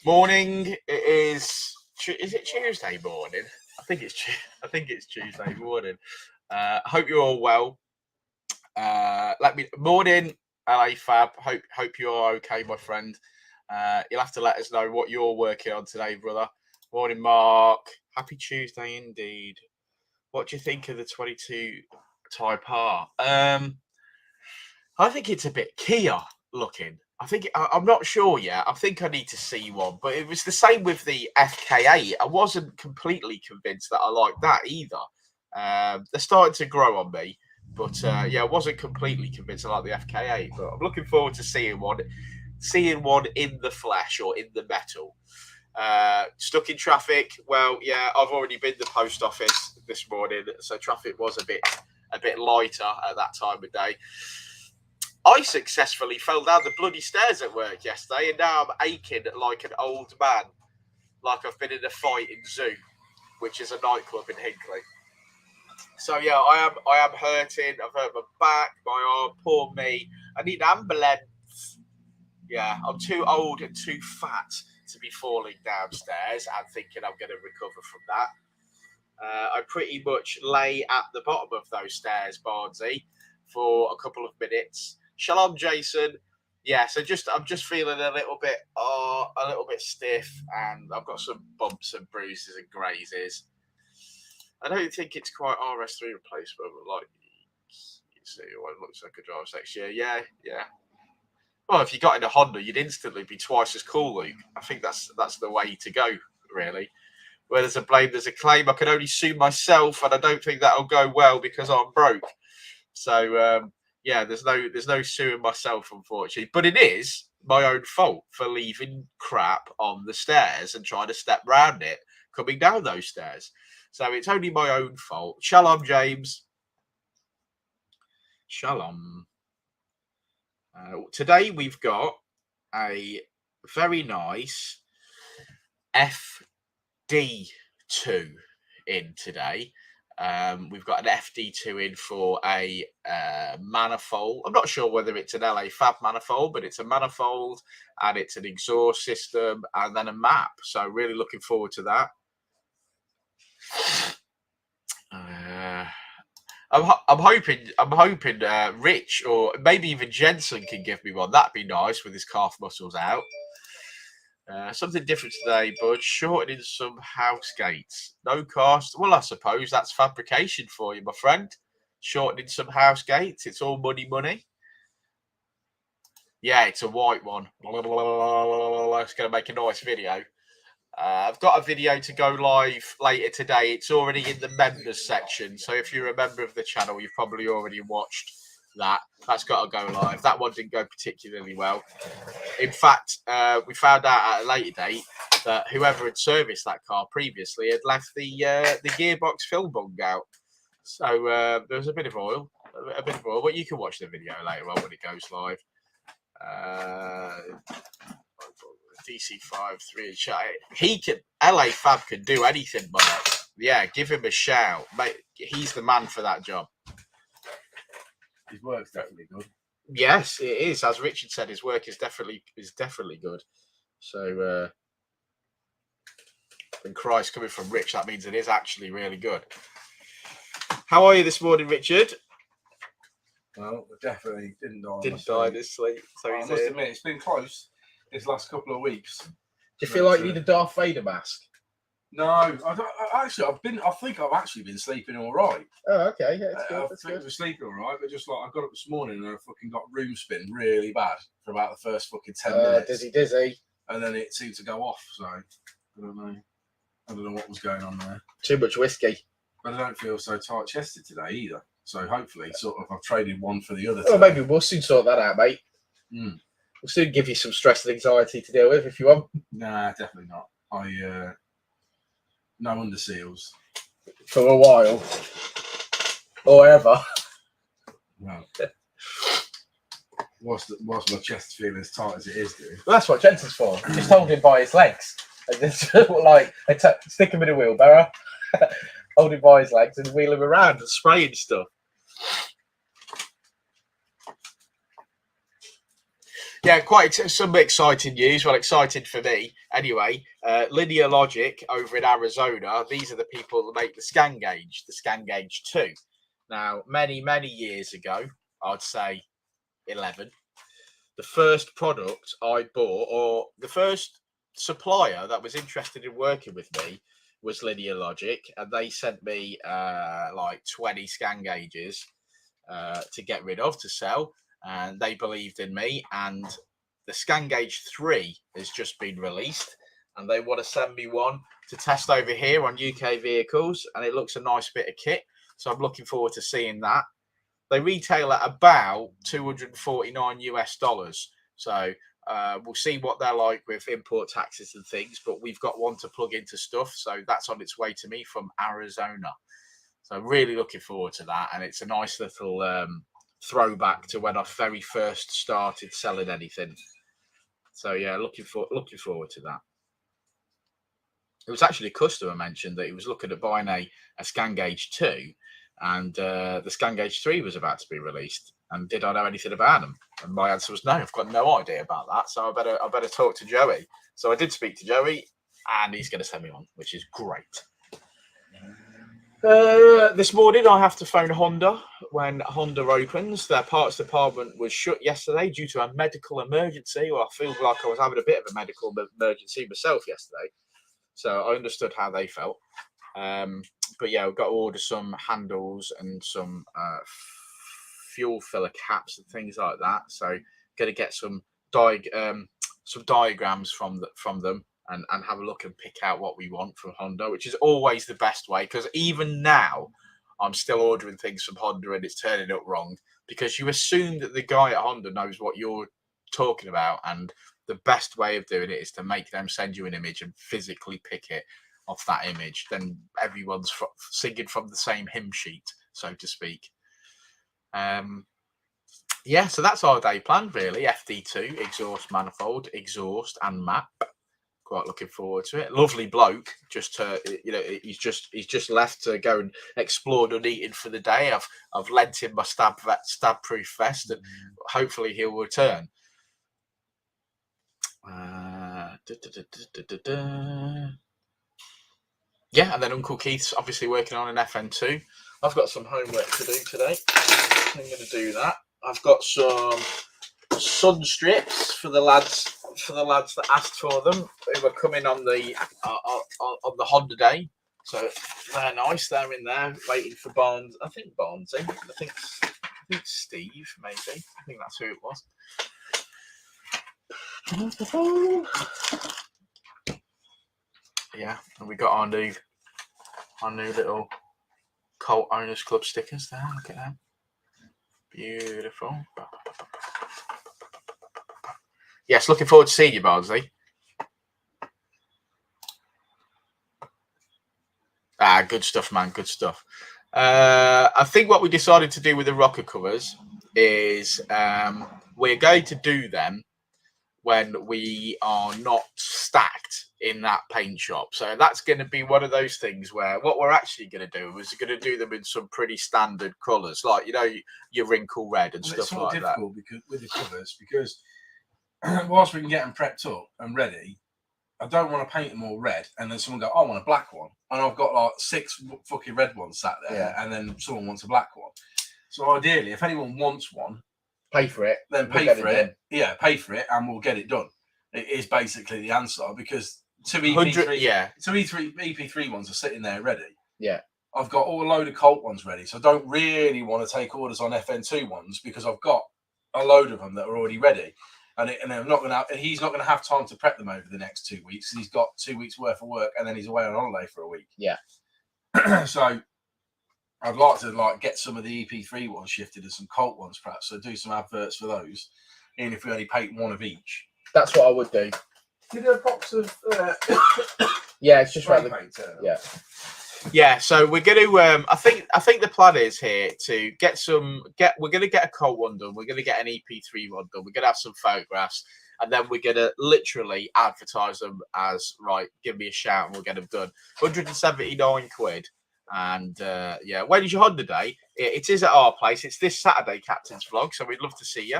Morning. It is. Is it Tuesday morning? I think it's Tuesday morning. Hope you're all well. Morning, LA Fab. Hope you're okay, my friend. You'll have to let us know what you're working on today, brother. Morning, Mark. Happy Tuesday indeed. What do you think of the 22 Type R? I think it's a bit Kia looking. I'm not sure yet. I think I need to see one, but it was the same with the FK8. I wasn't completely convinced that I liked that either. They're starting to grow on me, but I wasn't completely convinced I like the FK8. But I'm looking forward to seeing one in the flesh or in the metal. Stuck in traffic. Well, yeah, I've already been to the post office this morning, so traffic was a bit lighter at that time of day. I successfully fell down the bloody stairs at work yesterday, and now I'm aching like an old man, like I've been in a fight in Zoo, which is a nightclub in Hinckley. So yeah, I am hurting. I've hurt my back, my arm. Poor me. I need an ambulance. Yeah, I'm too old and too fat to be falling downstairs and thinking I'm going to recover from that. I pretty much lay at the bottom of those stairs, Barnsey, for a couple of minutes. Shalom, Jason. Yeah, so I'm just feeling a little bit stiff, and I've got some bumps and bruises and grazes. I don't think it's quite RS3 replacement, but like you see, it looks like a driver's next year. Yeah. Well, if you got in a Honda, you'd instantly be twice as cool, Luke. I think that's the way to go, really. Where there's a blame, there's a claim. I can only sue myself, and I don't think that'll go well because I'm broke. So there's no suing myself, unfortunately. But it is my own fault for leaving crap on the stairs and trying to step round it coming down those stairs. So it's only my own fault. Shalom, James. Shalom. Today we've got a very nice FD2 in today. We've got an FD2 in for a manifold. I'm not sure whether it's an LA Fab manifold, but it's a manifold and it's an exhaust system and then a map. So really looking forward to that. I'm hoping Rich or maybe even Jensen can give me one. That'd be nice with his calf muscles out. Something different today, bud. Shortening some house gates. No cost. Well, I suppose that's fabrication for you, my friend. Shortening some house gates. It's all money. Yeah, it's a white one. It's going to make a nice video. I've got a video to go live later today. It's already in the members section. So if you're a member of the channel, you've probably already watched that. That's got to go live. That one didn't go particularly well. In fact, we found out at a later date that whoever had serviced that car previously had left the gearbox film bung out. So there was a bit of oil. But you can watch the video later on when it goes live. DC53 chat. He can. LA Fab can do anything, but yeah, give him a shout, mate. He's the man for that job. His work's definitely good. Yes, it is. As Richard said, his work is definitely good. So, and Christ, coming from Rich, that means it is actually really good. How are you this morning, Richard? Well, definitely didn't die. Didn't die this sleep. So I must admit, it's been close this last couple of weeks. Do you feel like you need a Darth Vader mask? No, I think I've actually been sleeping all right. Oh, okay. Yeah, that's good. I was sleeping all right, but just like I got up this morning and I fucking got room spin really bad for about the first fucking 10 minutes. Dizzy. And then it seemed to go off. So I don't know. I don't know what was going on there. Too much whiskey. But I don't feel so tight chested today either. So hopefully, I've traded one for the other. Well, maybe we'll soon sort that out, mate. We'll soon give you some stress and anxiety to deal with if you want. Nah, definitely not. No under seals for a while, or ever. Well, whilst my chest feeling as tight as it is, dude. Well, that's what Jensen's for. Just hold him by his legs and just stick him in a wheelbarrow, hold him by his legs, and wheel him around and spray and stuff. Yeah, quite some exciting news. Well, exciting for me anyway. Linear Logic over in Arizona. These are the people that make the Scan Gauge 2. Now, many years ago, I'd say 11. The first product I bought, or the first supplier that was interested in working with me, was Linear Logic, and they sent me like 20 scan gauges to get rid of, to sell, and they believed in me. And the Scan Gauge 3 has just been released, and they want to send me one to test over here on UK vehicles, and it looks a nice bit of kit, so I'm looking forward to seeing that. They retail at about $249 US, so we'll see what they're like with import taxes and things, but we've got one to plug into stuff, so that's on its way to me from Arizona. So I'm really looking forward to that, and it's a nice little throwback to when I very first started selling anything. So yeah, looking forward to that. It was actually a customer mentioned that he was looking at buying a Scan Gauge 2, and the Scan Gauge 3 was about to be released. And did I know anything about them? And my answer was no. I've got no idea about that. So I better talk to Joey. So I did speak to Joey, and he's going to send me on, which is great. This morning I have to phone Honda when Honda opens. Their parts department was shut yesterday due to a medical emergency. Well, I feel like I was having a bit of a medical emergency myself yesterday, so I understood how they felt. But yeah, we've got to order some handles and some fuel filler caps and things like that. So going to get some diagrams from them. And have a look and pick out what we want from Honda, which is always the best way, because even now I'm still ordering things from Honda and it's turning up wrong, because you assume that the guy at Honda knows what you're talking about, and the best way of doing it is to make them send you an image and physically pick it off that image. Then everyone's singing from the same hymn sheet, so to speak. Yeah, so that's our day plan really. FD2, exhaust manifold, exhaust and map. Quite looking forward to it. Lovely bloke. Just he's just left to go and explore Nuneaton for the day. I've lent him my stab proof vest, and hopefully he'll return. Yeah, and then Uncle Keith's obviously working on an FN2. I've got some homework to do today. I'm going to do that. I've got some sun strips for the lads that asked for them, who were coming on the Honda day. So they're nice. They're in there waiting for Barnes. I think Barnesy. I think Steve, maybe. I think that's who it was. Yeah, and we got our new little Colt Owners Club stickers there. Look at them. Beautiful. Yes, looking forward to seeing you, Barnsley. Good stuff, man. Good stuff. I think what we decided to do with the rocker covers is we're going to do them when we are not stacked in that paint shop. So that's going to be one of those things where what we're actually going to do is going to do them in some pretty standard colours, like, you know, your wrinkle red and stuff like that. It's difficult with the covers because whilst we can get them prepped up and ready, I don't want to paint them all red and then someone go, I want a black one. And I've got like 6 fucking red ones sat there, and then someone wants a black one. So ideally, if anyone wants one, pay for it. Then pay for it. Yeah, pay for it, and we'll get it done. It is basically the answer, because two EP3 ones are sitting there ready. Yeah. I've got all a load of Colt ones ready, so I don't really want to take orders on FN2 ones because I've got a load of them that are already ready, and I'm not going to. He's not going to have time to prep them over the next 2 weeks. He's got 2 weeks worth of work, and then he's away on holiday for a week. Yeah. So I'd like to get some of the EP3 ones shifted and some Colt ones, perhaps. So do some adverts for those, even if we only paint one of each. That's what I would do. You do a box of yeah, it's just right. Yeah. So we're going to. I think the plan is here to We're going to get a Colt one done. We're going to get an EP3 one done. We're going to have some photographs, and then we're going to literally advertise them as, right, give me a shout and we'll get them done. 179 quid. And yeah, when is your Honda day? It is at our place. It's this Saturday, Captain's Vlog, so we'd love to see you.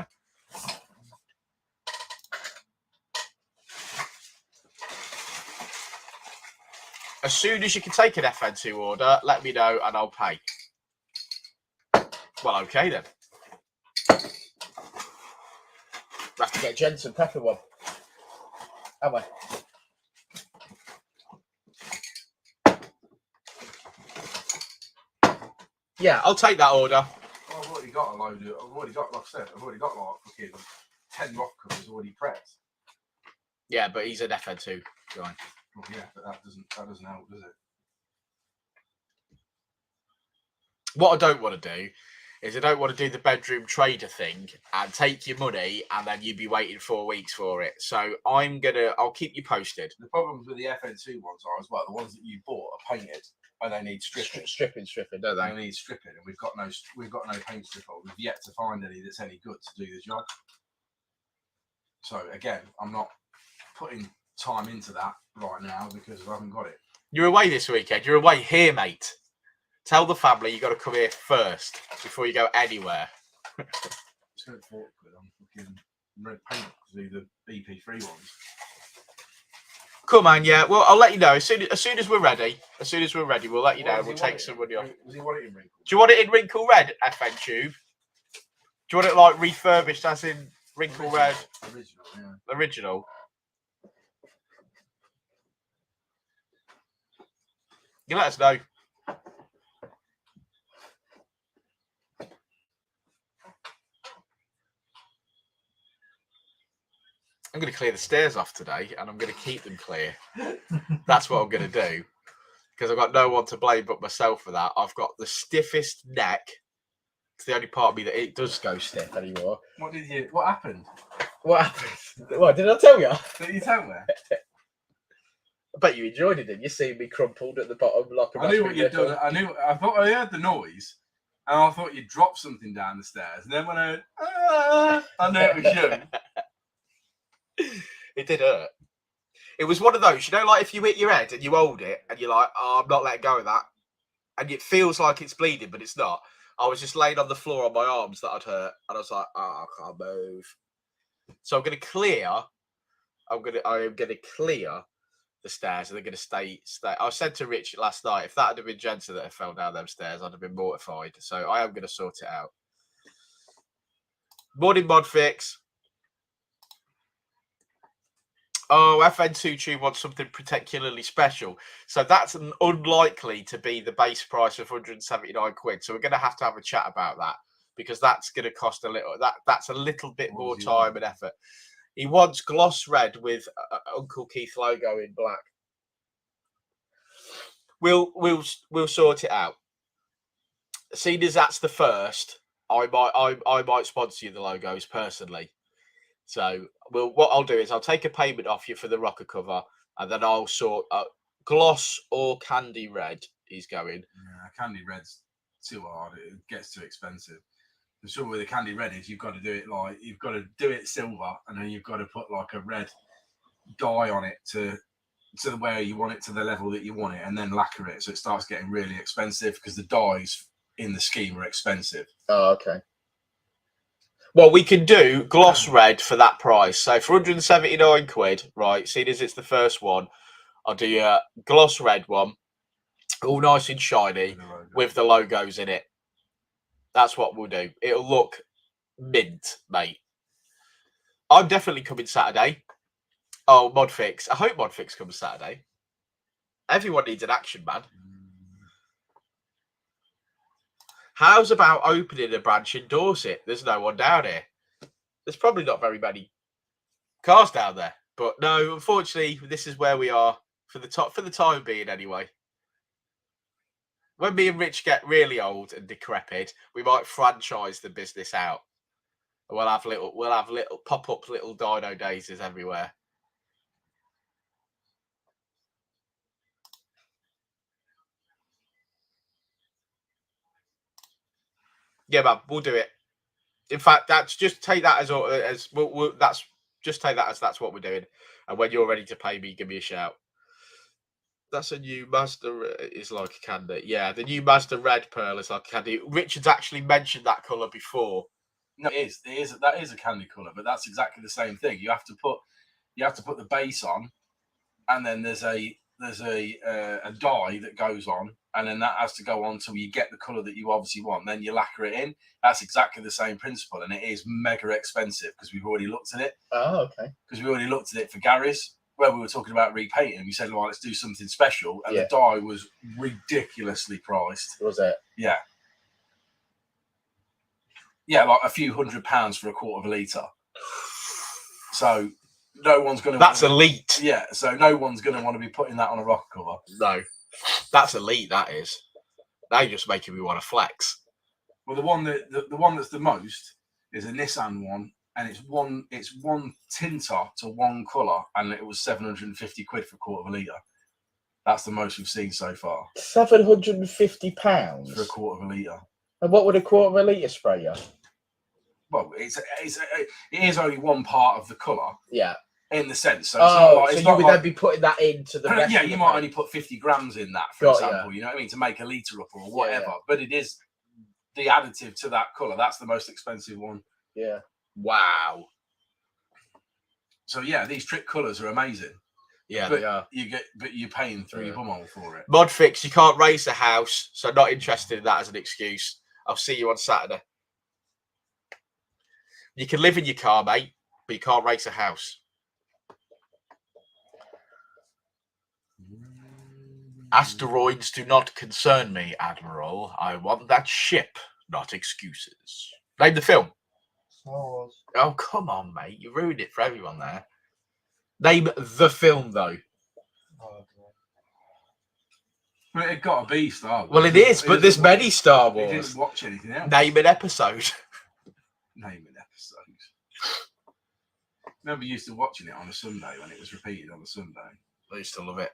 As soon as you can take an FN2 order, let me know and I'll pay. Well, okay then. I have to get Jensen pepper one. Have I? Yeah, I'll take that order. Well, I've already got a load of. I've already got, like I said, I've already got like fucking 10 rock covers already prepped. Yeah, but he's an FN2 guy. Well, yeah, but that doesn't help, does it? What I don't want to do is I don't want to do the bedroom trader thing and take your money and then you'd be waiting 4 weeks for it. So I'll keep you posted. The problems with the FN2 ones are as well, the ones that you bought are painted and they need stripping. Stripping, don't they? They need stripping, and we've got no paint stripper. We've yet to find any that's any good to do the job. So again, I'm not putting time into that right now because I haven't got it. You're away this weekend. You're away here, mate. Tell the family you got to come here first before you go anywhere. It's going to be awkward. I'm fucking red paint to do the BP3 ones. Come on, yeah. Well, I'll let you know as soon as we're ready. As soon as we're ready, we'll let you know. We'll take somebody off. Does he want it in wrinkle? Do you want it in wrinkle red, FN Tube? Do you want it like refurbished, as in wrinkle red? Original, yeah. Original. You let us know. I'm going to clear the stairs off today and I'm going to keep them clear. That's what I'm going to do. Because I've got no one to blame but myself for that. I've got the stiffest neck. It's the only part of me that it does go stiff anymore. What happened? What happened? What, did I tell you? Did you tell me? I bet you enjoyed it, didn't you? See me crumpled at the bottom like a I knew what you'd done. I thought I heard the noise and I thought you'd dropped something down the stairs. And then when I knew it was you. It did hurt. It was one of those, you know, like if you hit your head and you hold it and you're like, oh, I'm not letting go of that. And it feels like it's bleeding, but it's not. I was just laying on the floor on my arms that I'd hurt. And I was like, oh, I can't move. So I'm going to clear. I am going to clear the stairs and they're going to stay. I said to Rich last night, if that had been Jensen that had fell down them stairs, I'd have been mortified. So I am going to sort it out. Morning, Modfix. Oh, FN2 Tube wants something particularly special. So that's unlikely to be the base price of 179 quid. So we're going to have a chat about that because that's going to cost a little. That's a little bit more time and effort. He wants gloss red with Uncle Keith logo in black. We'll sort it out. Seeing as that's the first, I might sponsor you the logos personally. So what I'll do is I'll take a payment off you for the rocker cover, and then I'll sort gloss or candy red. He's going. Yeah, candy red's too hard. It gets too expensive. The trouble with the candy red is you've got to do it silver, and then you've got to put like a red dye on it to the where you want it, to the level that you want it, and then lacquer it. So it starts getting really expensive because the dyes in the scheme are expensive. Oh, okay. Well, we can do gloss red for that price. So for 179 quid, right, seeing as it's the first one, I'll do a gloss red one, all nice and shiny, with the logos in it. That's what we'll do. It'll look mint, mate. I'm definitely coming Saturday. Oh, Modfix. I hope Modfix comes Saturday. Everyone needs an action, man. How's about opening a branch in Dorset? There's no one down here. There's probably not very many cars down there. But no, unfortunately, this is where we are for the time being anyway. When me and Rich get really old and decrepit, we might franchise the business out. We'll have little pop-up little Dynodazes everywhere. Yeah, man, we'll do it. In fact, that's just take that as that's just take that as that's what we're doing. And when you're ready to pay me, give me a shout. That's a new Mazda. Is like a candy. Yeah, the new Mazda Red Pearl is like a candy. Richard's actually mentioned that colour before. No, it is. That is a candy colour, but that's exactly the same thing. You have to put the base on, and then there's a a dye that goes on, and then that has to go on till you get the colour that you obviously want. Then you lacquer it in. That's exactly the same principle, and it is mega expensive because we've already looked at it. Oh, okay. Because we already looked at it for Gary's, where we were talking about repainting. We said, well, let's do something special, and the dye was ridiculously priced. Was it? Yeah. Yeah, like a few £100 for a quarter of a litre. So no one's going to... That's elite. Yeah, so no one's going to want to be putting that on a rock cover. No. That's elite, that is. Now you're just making me want to flex. Well, the one that's the most is a Nissan one, and it's one tinter to one colour, and it was £750 for a quarter of a litre. That's the most we've seen so far. £750? For a quarter of a litre. And what would a quarter of a litre spray you? Well, it is only one part of the colour. Yeah. In the sense. So, so you would then be putting that into the rest yeah, of you the might paint. only put 50 grams in that, for example. You know what I mean? To make a litre up or whatever. Yeah. But it is the additive to that colour. That's the most expensive one. Yeah. Wow. So yeah, these trick colours are amazing. Yeah, but they are. You're paying through your bumhole for it. Modfix, you can't raise the house, so not interested in that as an excuse. I'll see you on Saturday. You can live in your car, mate, but you can't race a house. Asteroids do not concern me, Admiral. I want that ship, not excuses. Name the film. Star Wars. Oh, come on, mate. You ruined it for everyone there. Name the film, though. Oh, Well, it got to be Star Wars. Well, it is, but there's many Star You Wars. didn't watch anything else. Name an episode. Name an episode. I remember used to watching it on a Sunday when it was repeated on a Sunday. I used to love it.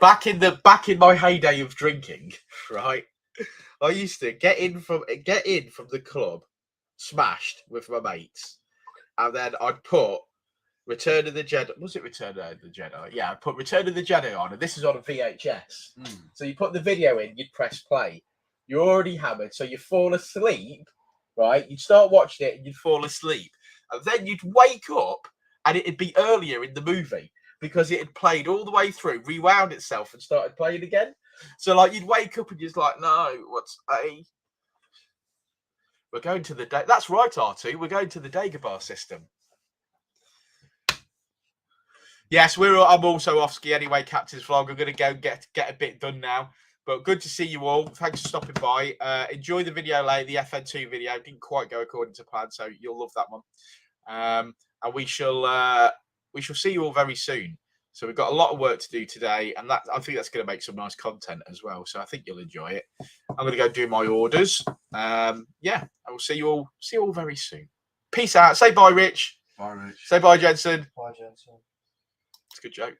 Back in my heyday of drinking, right? I used to get in from the club, smashed with my mates, and then I'd put Return of the Jedi. Was it Return of the Jedi? Yeah, I put Return of the Jedi on, and this is on a VHS. So you put the video in, you'd press play. You're already hammered, so you fall asleep, right? You'd start watching it, and you'd fall asleep, and then you'd wake up, and it'd be earlier in the movie because it had played all the way through, rewound itself, and started playing again. So, like, you'd wake up and you're just like, no, what's A? We're going to the... That's right, R2. We're going to the Dagobah system. Yes, I'm also off ski anyway, Captain's Vlog. I'm going to go get a bit done now. But good to see you all. Thanks for stopping by. Enjoy the video later, the FN2 video. Didn't quite go according to plan, so you'll love that one. And we shall see you all very soon. So we've got a lot of work to do today, and I think that's going to make some nice content as well. So I think you'll enjoy it. I'm going to go do my orders. Yeah, I will see you all very soon. Peace out. Say bye, Rich. Bye, Rich. Say bye, Jensen. Bye, Jensen. It's a good joke.